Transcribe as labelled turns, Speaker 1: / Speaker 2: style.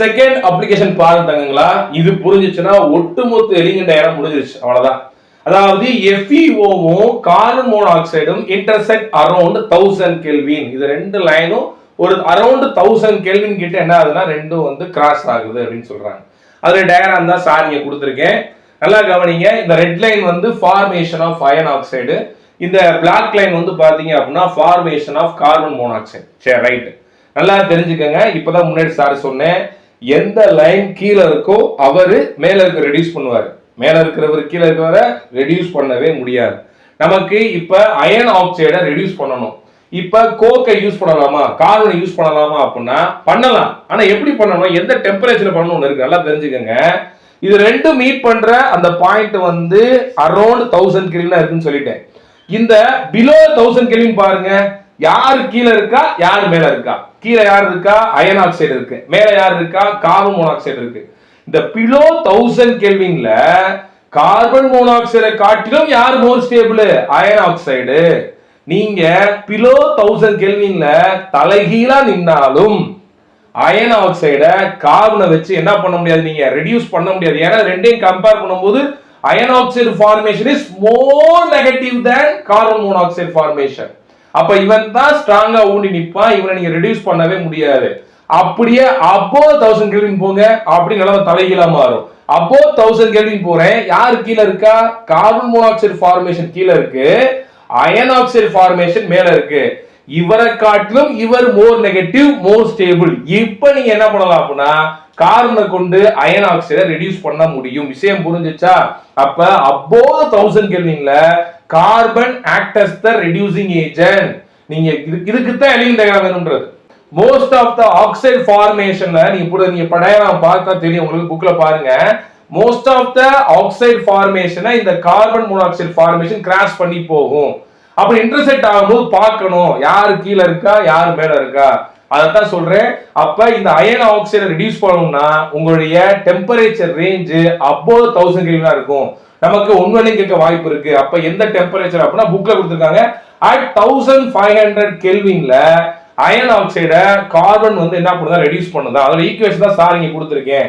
Speaker 1: Second application பாருங்களா, இது புரிஞ்சிச்சுன்னா ஒட்டுமொத்த எலிமெண்ட் டயக்ராம் முடிஞ்சிருச்சு, அவ்வளவுதான். அதாவது FeOவும் கார்பன் மோனாக்சைடும் இன்டர்செக்ட் அரௌண்ட் 1000 கெல்வின். இது ரெண்டு லைனும் ஒரு அரௌண்ட் 1000 கெல்வின் கிட்ட என்ன ஆகுதுன்னா ரெண்டும் வந்து கிராஸ் ஆகுது அப்படின்னு சொல்றாங்க. அதுல டயக்ராம் தான் சார் இங்க கொடுத்துருக்கேன், நல்லா கவனிங்க. இந்த ரெட் லைன் வந்து ஃபார்மேஷன் ஆஃப் அயன் ஆக்சைடு, இந்த பிளாக் லைன் வந்து பாத்தீங்க அப்படின்னா ஃபார்மேஷன் ஆஃப் கார்பன் மோனாக்சைடு. சரி, ரைட், நல்லா தெரிஞ்சுக்கங்க. இப்பதான் முன்னாடி சார் சொன்னேன், எந்த லைன் கீழே இருக்கோ அவரு மேல இருக்க ரெடியூஸ் பண்ணுவாரு, மேல இருக்கிறவர் கீழே இருக்கிறவரை ரெடியூஸ் பண்ணவே முடியாது. நமக்கு இப்ப அயன் ஆக்சைடை ரெடியூஸ் பண்ணணும். இப்ப கோக்கை யூஸ் பண்ணலாமா, கார்பனை யூஸ் பண்ணலாமா அப்படின்னா பண்ணலாம். ஆனா எப்படி பண்ணணும், எந்த டெம்பரேச்சர்ல பண்ணணும் இருக்கு, நல்லா தெரிஞ்சுக்கங்க. இது ரெண்டும் மீட் பண்ற அந்த பாயிண்ட் வந்து அரௌண்ட் 1000 கெல்வின் இருக்குன்னு சொல்லிட்டேன். இந்த பிலோ 1000 கெல்வின் பாருங்க, யாரு கீழே இருக்கா யாரு மேல இருக்கா? கீழே யார் இருக்கா? அயன் ஆக்சைடு இருக்கு. மேல யார் இருக்கா? கார்பன் மோனாக்சைடு இருக்கு. இந்த பிலோ 1000 கெல்வின்ல கார்பன் மோனாக்சைடை காட்டிலும் யார் மோர் ஸ்டேபிள்? Iron oxide. நீங்க பிலோ 1000 கெல்வின்ல தலைகீழா நின்னாலும் அயன் ஆக்சைடை கார்பனை வச்சு என்ன பண்ண முடியாது, நீங்க ரெடியூஸ் பண்ண முடியாது. ஏன்னா ரெண்டையும் கம்பேர் பண்ணும்போது iron oxide formation is more negative than carbon monoxide formation. அப்ப இவன் தான் ஸ்ட்ராங்கா ஊண்டி நிப்பான், இவனை நீங்க ரெடியூஸ் பண்ணவே முடியாது. அப்படியே above 1000 கெல்வின் போங்க, அப்படி நிலவ தலைகீழா மாறும். above 1000 கெல்வின் போறேன், யாரு கீழே இருக்கா? கார்பன் மோனாக்சைடு ஃபார்மேஷன் கீழே இருக்கு, அயன் ஆக்சைடு ஃபார்மேஷன் மேல இருக்கு. இவரை காட்டிலும் இவர் மோர் நெகட்டிவ், மோர் ஸ்டேபிள். இப்ப நீங்க என்ன பண்ணலாம் அப்படின்னா கார்பனை கொண்டு அயன் ஆக்சைடை ரெடியூஸ் பண்ண முடியும். விஷயம் புரிஞ்சுச்சா? அப்ப above 1000 கெல்வின்ல carbon act as the reducing agent. நீங்க இதுக்கு தான் எலிமெண்ட் டயக்ராம் வேணும்ன்றது. மோஸ்ட் ஆஃப் த ஆக்சைடு ஃபார்மேஷன்ல நீங்க டயக்ராம் பார்த்தா தெரியும், உங்களுக்கு புக்ல பாருங்க. மோஸ்ட் ஆஃப் த ஆக்சைடு ஃபார்மேஷனை இந்த கார்பன் மோனாக்சைடு ஃபார்மேஷன் கிராஸ் பண்ணி போகும். அப்படி இன்டர்செக்ட் ஆகும்போது பார்க்கணும் யாரு கீழே இருக்கா யாரு மேல இருக்கா, அதான் சொல்றேன். அப்ப இந்த அயன் ஆக்சைடை ரெடியூஸ் பண்ணணும்னா உங்களுடைய டெம்பரேச்சர் ரேஞ்ச் above 1000 கெல்வினா இருக்கும். நமக்கு ஒன்வனையும் கேட்க வாய்ப்பு இருக்கு. அப்ப எந்த டெம்பரேச்சர் அப்படின்னா புக்ல கொடுத்திருக்காங்க, at 1500 கெல்வின்ல அயன் ஆக்சைடை கார்பன் வந்து என்ன பண்ணுதா ரெடியூஸ் பண்ணுதா. அதோட ஈக்குவேஷன் தான் சார் இங்க கொடுத்திருக்கேன்.